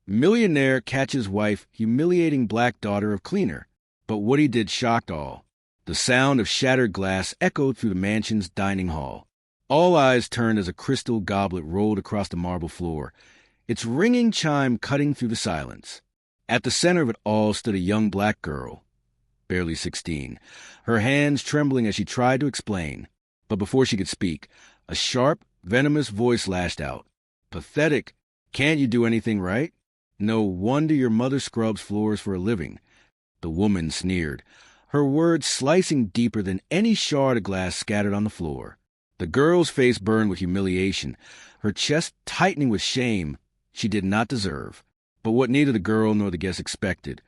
Millionaire catches wife humiliating black daughter of cleaner. But what he did shocked all. The sound of shattered glass echoed through the mansion's dining hall. All eyes turned as a crystal goblet rolled across the marble floor, its ringing chime cutting through the silence. At the center of it all stood a young black girl, barely 16, her hands trembling as she tried to explain. But before she could speak, a sharp, venomous voice lashed out. "Pathetic. Can't you do anything right? No wonder your mother scrubs floors for a living." The woman sneered, her words slicing deeper than any shard of glass scattered on the floor. The girl's face burned with humiliation, her chest tightening with shame she did not deserve. But what neither the girl nor the guest expected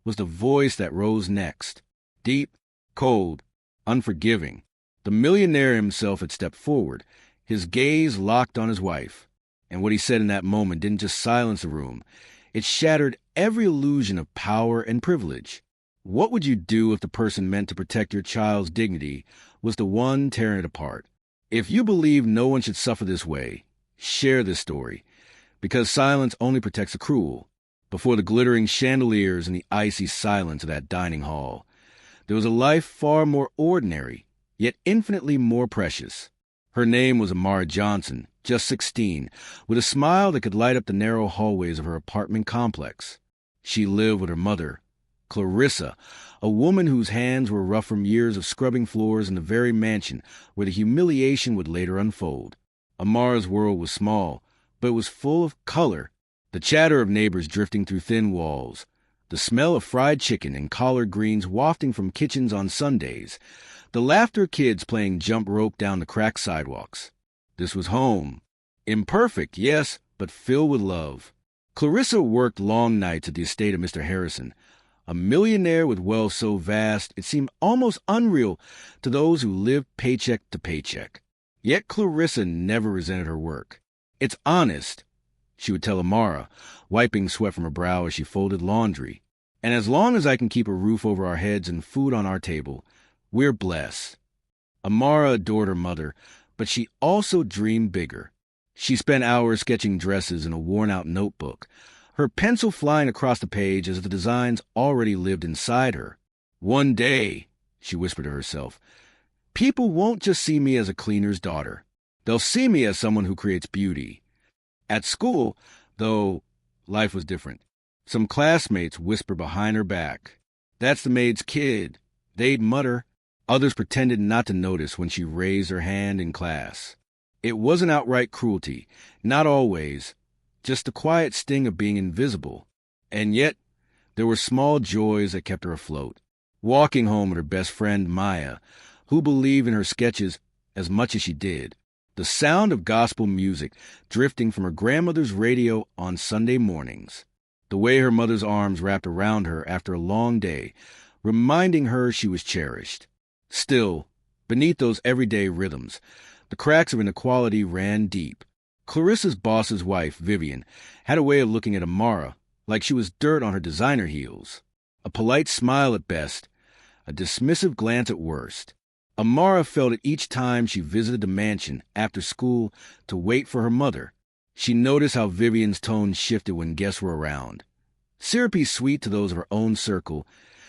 was the voice that rose next. Deep, cold, unforgiving. The millionaire himself had stepped forward, his gaze locked on his wife. And what he said in that moment didn't just silence the room. It shattered every illusion of power and privilege. What would you do if the person meant to protect your child's dignity was the one tearing it apart? If you believe no one should suffer this way, share this story, because silence only protects the cruel. Before the glittering chandeliers and the icy silence of that dining hall, there was a life far more ordinary, yet infinitely more precious. Her name was Amara Johnson, just 16, with a smile that could light up the narrow hallways of her apartment complex. She lived with her mother, Clarissa, a woman whose hands were rough from years of scrubbing floors in the very mansion where the humiliation would later unfold. Amara's world was small, but it was full of color. The chatter of neighbors drifting through thin walls, the smell of fried chicken and collard greens wafting from kitchens on Sundays, the laughter of kids playing jump rope down the cracked sidewalks. This was home. Imperfect, yes, but filled with love. Clarissa worked long nights at the estate of Mr. Harrison, a millionaire with wealth so vast it seemed almost unreal to those who lived paycheck to paycheck. Yet Clarissa never resented her work. "It's honest," she would tell Amara, wiping sweat from her brow as she folded laundry. "And as long as I can keep a roof over our heads and food on our table, we're blessed." Amara adored her mother, but she also dreamed bigger. She spent hours sketching dresses in a worn-out notebook, her pencil flying across the page as if the designs already lived inside her. "One day," she whispered to herself, "people won't just see me as a cleaner's daughter. They'll see me as someone who creates beauty." At school, though, life was different. Some classmates whispered behind her back, "That's the maid's kid." They'd mutter. Others pretended not to notice when she raised her hand in class. It wasn't outright cruelty, not always, just the quiet sting of being invisible. And yet, there were small joys that kept her afloat. Walking home with her best friend, Maya, who believed in her sketches as much as she did. The sound of gospel music drifting from her grandmother's radio on Sunday mornings. The way her mother's arms wrapped around her after a long day, reminding her she was cherished. Still, beneath those everyday rhythms, the cracks of inequality ran deep. Clarissa's boss's wife, Vivian, had a way of looking at Amara like she was dirt on her designer heels. A polite smile at best, a dismissive glance at worst. Amara felt it each time she visited the mansion after school to wait for her mother. She noticed how Vivian's tone shifted when guests were around. Syrupy sweet to those of her own circle,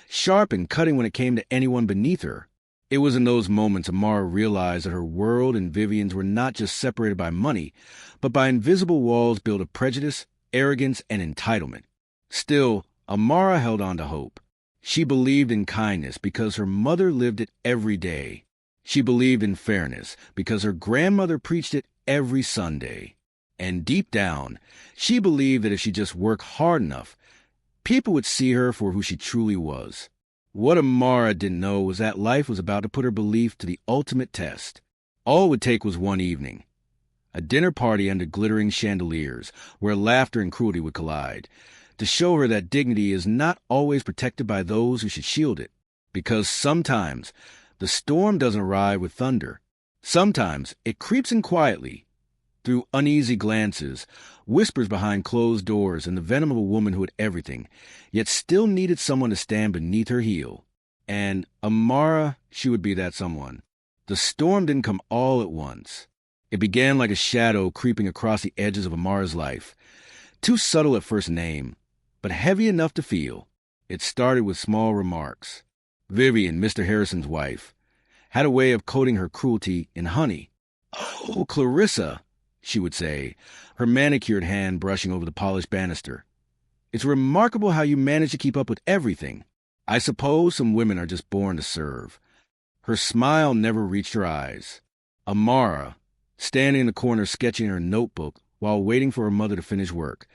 sharp and cutting when it came to anyone beneath her. It was in those moments Amara realized that her world and Vivian's were not just separated by money, but by invisible walls built of prejudice, arrogance, and entitlement. Still, Amara held on to hope. She believed in kindness because her mother lived it every day. She believed in fairness because her grandmother preached it every Sunday. And deep down, she believed that if she just worked hard enough, people would see her for who she truly was. What Amara didn't know was that life was about to put her belief to the ultimate test. All it would take was one evening. A dinner party under glittering chandeliers, where laughter and cruelty would collide, to show her that dignity is not always protected by those who should shield it. Because sometimes the storm doesn't arrive with thunder. Sometimes it creeps in quietly, through uneasy glances, whispers behind closed doors, and the venom of a woman who had everything, yet still needed someone to stand beneath her heel. And Amara, she would be that someone. The storm didn't come all at once. It began like a shadow creeping across the edges of Amara's life. Too subtle at first name, but heavy enough to feel. It started with small remarks. Vivian, Mr. Harrison's wife, had a way of coating her cruelty in honey. "Oh, Clarissa," she would say, her manicured hand brushing over the polished banister. "It's remarkable how you manage to keep up with everything. I suppose some women are just born to serve." Her smile never reached her eyes. Amara, standing in the corner sketching in her notebook while waiting for her mother to finish work,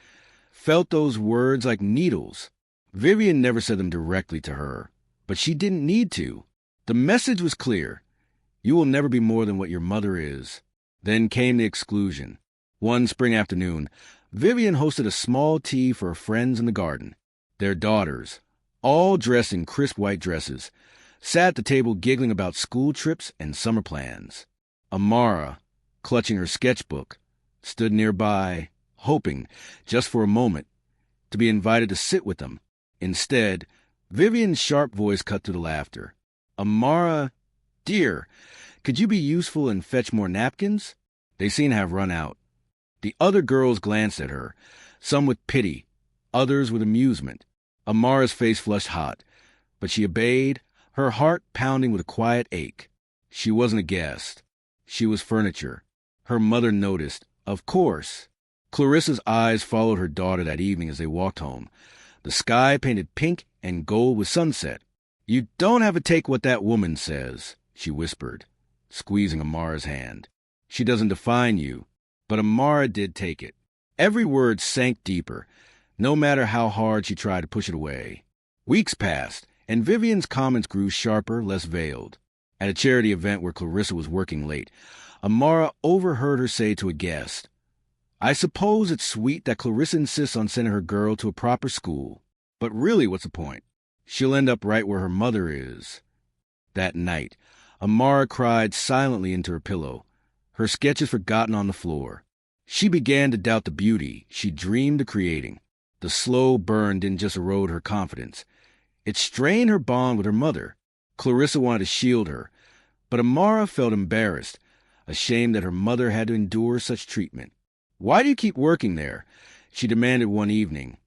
felt those words like needles. Vivian never said them directly to her, but she didn't need to. The message was clear. You will never be more than what your mother is. Then came the exclusion. One spring afternoon, Vivian hosted a small tea for her friends in the garden. Their daughters, all dressed in crisp white dresses, sat at the table giggling about school trips and summer plans. Amara, clutching her sketchbook, stood nearby, hoping, just for a moment, to be invited to sit with them. Instead, Vivian's sharp voice cut through the laughter. "Amara, dear, could you be useful and fetch more napkins? They seem to have run out." The other girls glanced at her, some with pity, others with amusement. Amara's face flushed hot, but she obeyed, her heart pounding with a quiet ache. She wasn't a guest. She was furniture. Her mother noticed, of course. Clarissa's eyes followed her daughter that evening as they walked home. The sky painted pink and gold with sunset. "You don't have to take what that woman says," she whispered, squeezing Amara's hand. "She doesn't define you." But Amara did take it. Every word sank deeper, no matter how hard she tried to push it away. Weeks passed, and Vivian's comments grew sharper, less veiled. At a charity event where Clarissa was working late, Amara overheard her say to a guest, "I suppose it's sweet that Clarissa insists on sending her girl to a proper school. But really, what's the point? She'll end up right where her mother is." That night, Amara cried silently into her pillow, her sketches forgotten on the floor. She began to doubt the beauty she dreamed of creating. The slow burn didn't just erode her confidence. It strained her bond with her mother. Clarissa wanted to shield her, but Amara felt embarrassed, ashamed that her mother had to endure such treatment. "Why do you keep working there?" she demanded one evening,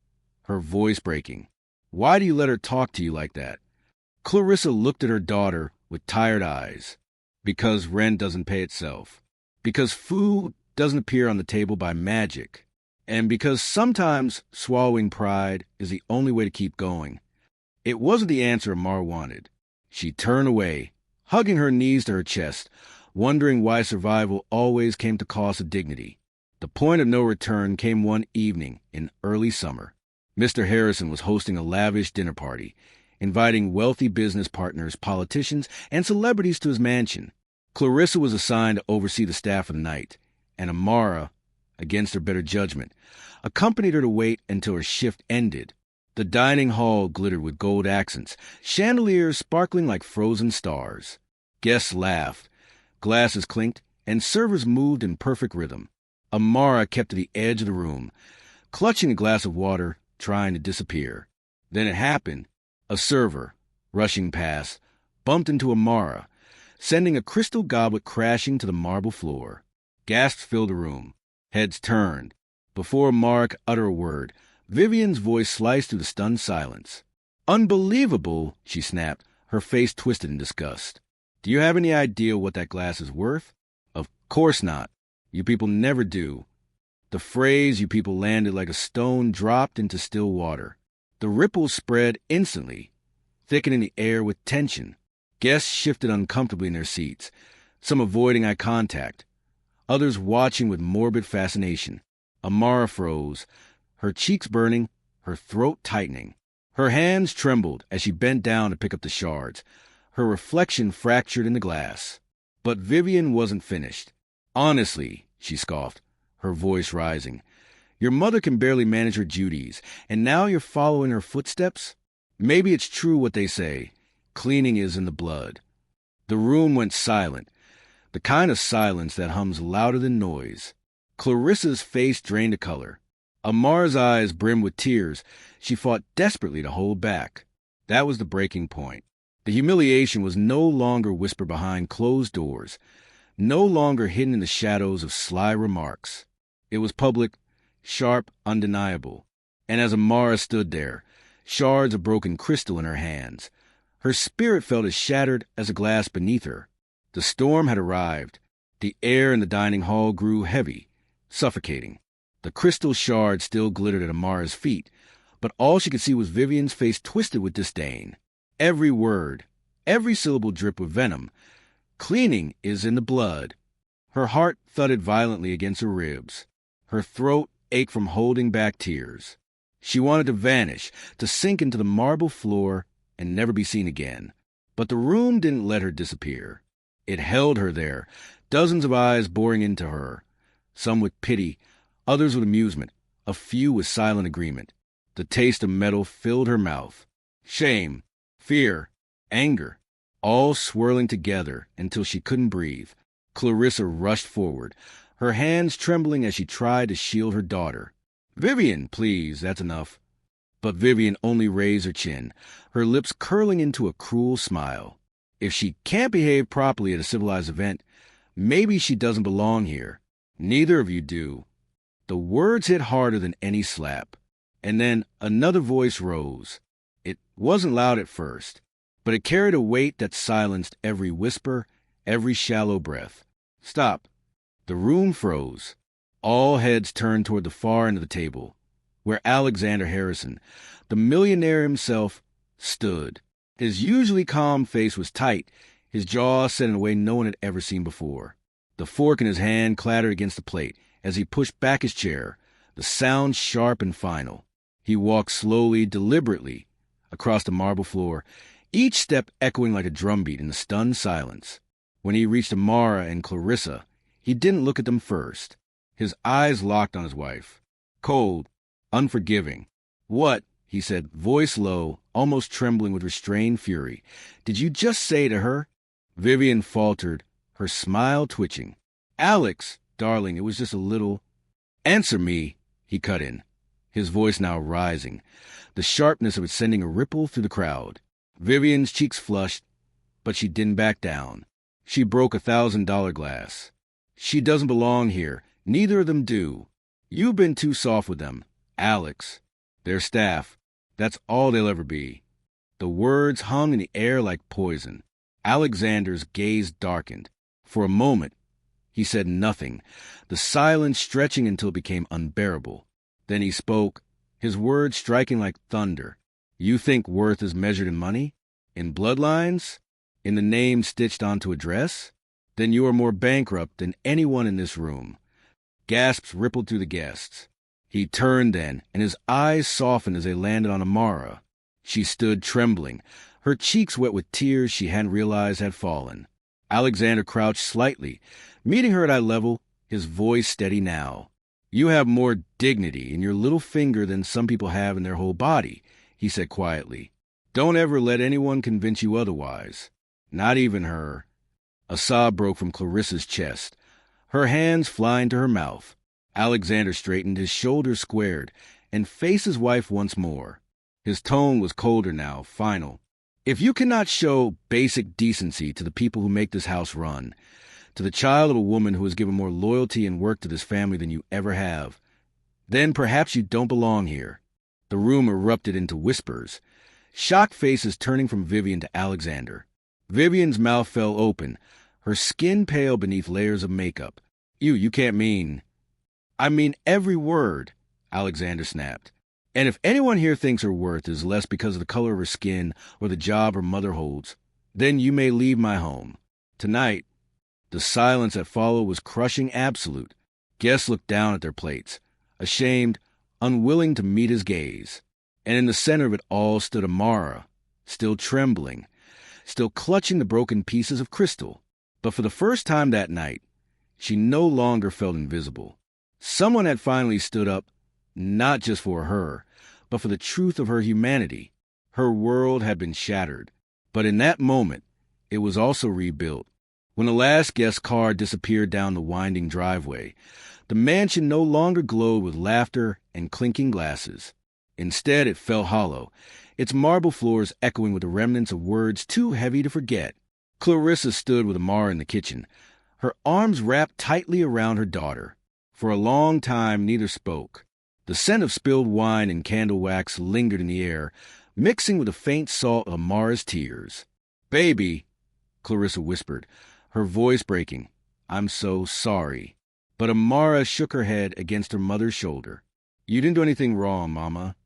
her voice breaking. "Why do you let her talk to you like that?" Clarissa looked at her daughter with tired eyes. "Because rent doesn't pay itself. Because food doesn't appear on the table by magic. And because sometimes swallowing pride is the only way to keep going." It wasn't the answer Amara wanted. She turned away, hugging her knees to her chest, wondering why survival always came at the cost of dignity. The point of no return came one evening in early summer. Mr. Harrison was hosting a lavish dinner party, inviting wealthy business partners, politicians, and celebrities to his mansion. Clarissa was assigned to oversee the staff for the night, and Amara, against her better judgment, accompanied her to wait until her shift ended. The dining hall glittered with gold accents, chandeliers sparkling like frozen stars. Guests laughed, glasses clinked, and servers moved in perfect rhythm. Amara kept to the edge of the room, clutching a glass of water, trying to disappear. Then it happened. A server, rushing past, bumped into Amara, sending a crystal goblet crashing to the marble floor. Gasps filled the room. Heads turned. Before Amara could utter a word, Vivian's voice sliced through the stunned silence. "Unbelievable," she snapped, her face twisted in disgust. "Do you have any idea what that glass is worth?" "Of course not. You people never do." The phrase "you people" landed like a stone dropped into still water. The ripples spread instantly, thickening the air with tension. Guests shifted uncomfortably in their seats, some avoiding eye contact, others watching with morbid fascination. Amara froze, her cheeks burning, her throat tightening. Her hands trembled as she bent down to pick up the shards, her reflection fractured in the glass. But Vivian wasn't finished. "Honestly," she scoffed, her voice rising, "your mother can barely manage her duties, and now you're following her footsteps? Maybe it's true what they say. Cleaning is in the blood." The room went silent, the kind of silence that hums louder than noise. Clarissa's face drained to color. Amara's eyes brimmed with tears she fought desperately to hold back. That was the breaking point. The humiliation was no longer whispered behind closed doors, no longer hidden in the shadows of sly remarks. It was public, sharp, undeniable. And as Amara stood there, shards of broken crystal in her hands, her spirit felt as shattered as the glass beneath her. The storm had arrived. The air in the dining hall grew heavy, suffocating. The crystal shards still glittered at Amara's feet, but all she could see was Vivian's face twisted with disdain. Every word, every syllable dripped with venom. Cleaning is in the blood. Her heart thudded violently against her ribs. Her throat ached from holding back tears. She wanted to vanish, to sink into the marble floor and never be seen again. But the room didn't let her disappear. It held her there, dozens of eyes boring into her, some with pity, others with amusement, a few with silent agreement. The taste of metal filled her mouth. Shame, fear, anger, all swirling together until she couldn't breathe. Clarissa rushed forward, her hands trembling as she tried to shield her daughter. "Vivian, please, that's enough." But Vivian only raised her chin, her lips curling into a cruel smile. If she can't behave properly at a civilized event, maybe she doesn't belong here. Neither of you do. The words hit harder than any slap. And then another voice rose. It wasn't loud at first, but it carried a weight that silenced every whisper, every shallow breath. "Stop." The room froze. All heads turned toward the far end of the table, where Alexander Harrison, the millionaire himself, stood. His usually calm face was tight, his jaw set in a way no one had ever seen before. The fork in his hand clattered against the plate as he pushed back his chair, the sound sharp and final. He walked slowly, deliberately, across the marble floor, each step echoing like a drumbeat in the stunned silence. When he reached Amara and Clarissa, he didn't look at them first. His eyes locked on his wife. Cold, unforgiving. "What?" he said, voice low, almost trembling with restrained fury. "Did you just say to her?" Vivian faltered, her smile twitching. "Alex, darling, it was just a little—" "Answer me," he cut in, his voice now rising, the sharpness of it sending a ripple through the crowd. Vivian's cheeks flushed, but she didn't back down. She broke a $1,000 glass. "She doesn't belong here. Neither of them do. You've been too soft with them. Alex. Their staff. That's all they'll ever be." The words hung in the air like poison. Alexander's gaze darkened. For a moment, he said nothing, the silence stretching until it became unbearable. Then he spoke, his words striking like thunder. "You think worth is measured in money? In bloodlines? In the name stitched onto a dress? Then you are more bankrupt than anyone in this room." Gasps rippled through the guests. He turned then, and his eyes softened as they landed on Amara. She stood trembling, her cheeks wet with tears she hadn't realized had fallen. Alexander crouched slightly, meeting her at eye level, his voice steady now. "You have more dignity in your little finger than some people have in their whole body," he said quietly. "Don't ever let anyone convince you otherwise. Not even her." A sob broke from Clarissa's chest, her hands flying to her mouth. Alexander straightened, his shoulders squared, and faced his wife once more. His tone was colder now, final. "If you cannot show basic decency to the people who make this house run, to the child of a woman who has given more loyalty and work to this family than you ever have, then perhaps you don't belong here." The room erupted into whispers, shocked faces turning from Vivian to Alexander. Vivian's mouth fell open, her skin pale beneath layers of makeup. You can't mean—" "I mean every word," Alexander snapped. "And if anyone here thinks her worth is less because of the color of her skin or the job her mother holds, then you may leave my home. Tonight." The silence that followed was crushing, absolute. Guests looked down at their plates, ashamed, unwilling to meet his gaze. And in the center of it all stood Amara, still trembling, still clutching the broken pieces of crystal. But for the first time that night, she no longer felt invisible. Someone had finally stood up, not just for her, but for the truth of her humanity. Her world had been shattered, but in that moment, it was also rebuilt. When the last guest car disappeared down the winding driveway, the mansion no longer glowed with laughter and clinking glasses. Instead, it felt hollow, its marble floors echoing with the remnants of words too heavy to forget. Clarissa stood with Amara in the kitchen, her arms wrapped tightly around her daughter. For a long time, neither spoke. The scent of spilled wine and candle wax lingered in the air, mixing with the faint salt of Amara's tears. "Baby," Clarissa whispered, her voice breaking, "I'm so sorry." But Amara shook her head against her mother's shoulder. "You didn't do anything wrong, Mama."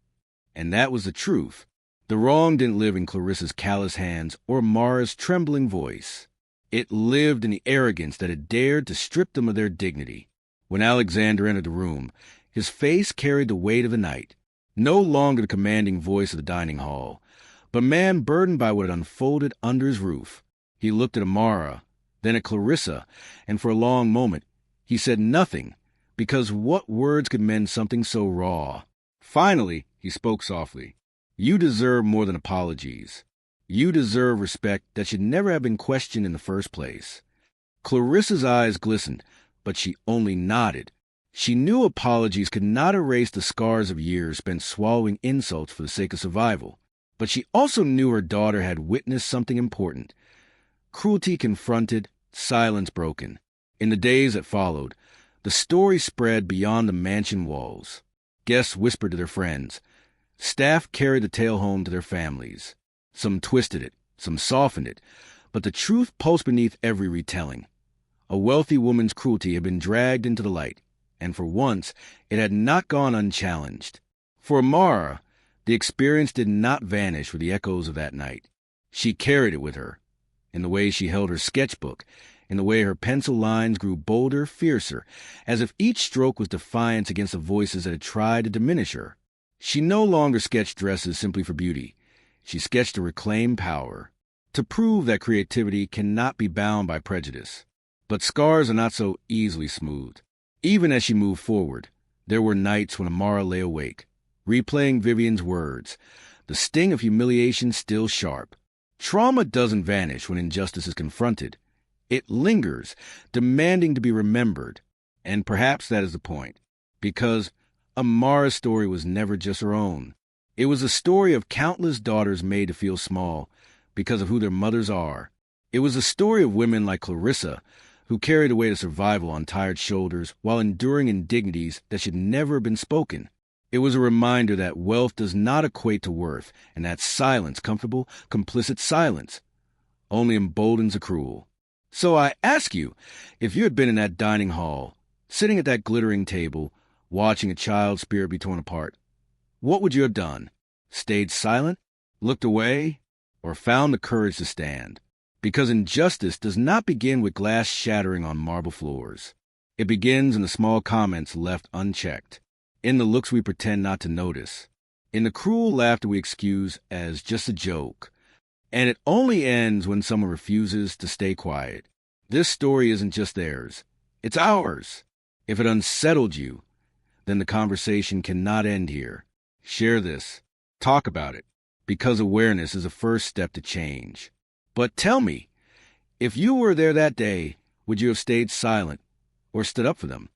And that was the truth. The wrong didn't live in Clarissa's callous hands or Amara's trembling voice. It lived in the arrogance that had dared to strip them of their dignity. When Alexander entered the room, his face carried the weight of the night. No longer the commanding voice of the dining hall, but a man burdened by what had unfolded under his roof. He looked at Amara, then at Clarissa, and for a long moment he said nothing, because what words could mend something so raw? Finally, he spoke softly. "You deserve more than apologies. You deserve respect that should never have been questioned in the first place." Clarissa's eyes glistened, but she only nodded. She knew apologies could not erase the scars of years spent swallowing insults for the sake of survival. But she also knew her daughter had witnessed something important. Cruelty confronted, silence broken. In the days that followed, the story spread beyond the mansion walls. Guests whispered to their friends. Staff carried the tale home to their families. Some twisted it, some softened it, but the truth pulsed beneath every retelling. A wealthy woman's cruelty had been dragged into the light, and for once it had not gone unchallenged. For Amara, the experience did not vanish with the echoes of that night. She carried it with her, in the way she held her sketchbook, in the way her pencil lines grew bolder, fiercer, as if each stroke was defiance against the voices that had tried to diminish her. She no longer sketched dresses simply for beauty. She sketched to reclaim power, to prove that creativity cannot be bound by prejudice. But scars are not so easily smoothed. Even as she moved forward, there were nights when Amara lay awake, replaying Vivian's words, the sting of humiliation still sharp. Trauma doesn't vanish when injustice is confronted. It lingers, demanding to be remembered. And perhaps that is the point, because Amara's story was never just her own. It was a story of countless daughters made to feel small because of who their mothers are. It was a story of women like Clarissa, who carried the weight of survival on tired shoulders while enduring indignities that should never have been spoken. It was a reminder that wealth does not equate to worth, and that silence, comfortable, complicit silence, only emboldens the cruel. So I ask you, if you had been in that dining hall, sitting at that glittering table, watching a child's spirit be torn apart, what would you have done? Stayed silent? Looked away? Or found the courage to stand? Because injustice does not begin with glass shattering on marble floors. It begins in the small comments left unchecked, in the looks we pretend not to notice, in the cruel laughter we excuse as just a joke. And it only ends when someone refuses to stay quiet. This story isn't just theirs. It's ours. If it unsettled you, then the conversation cannot end here. Share this. Talk about it, because awareness is a first step to change. But tell me, if you were there that day, would you have stayed silent or stood up for them?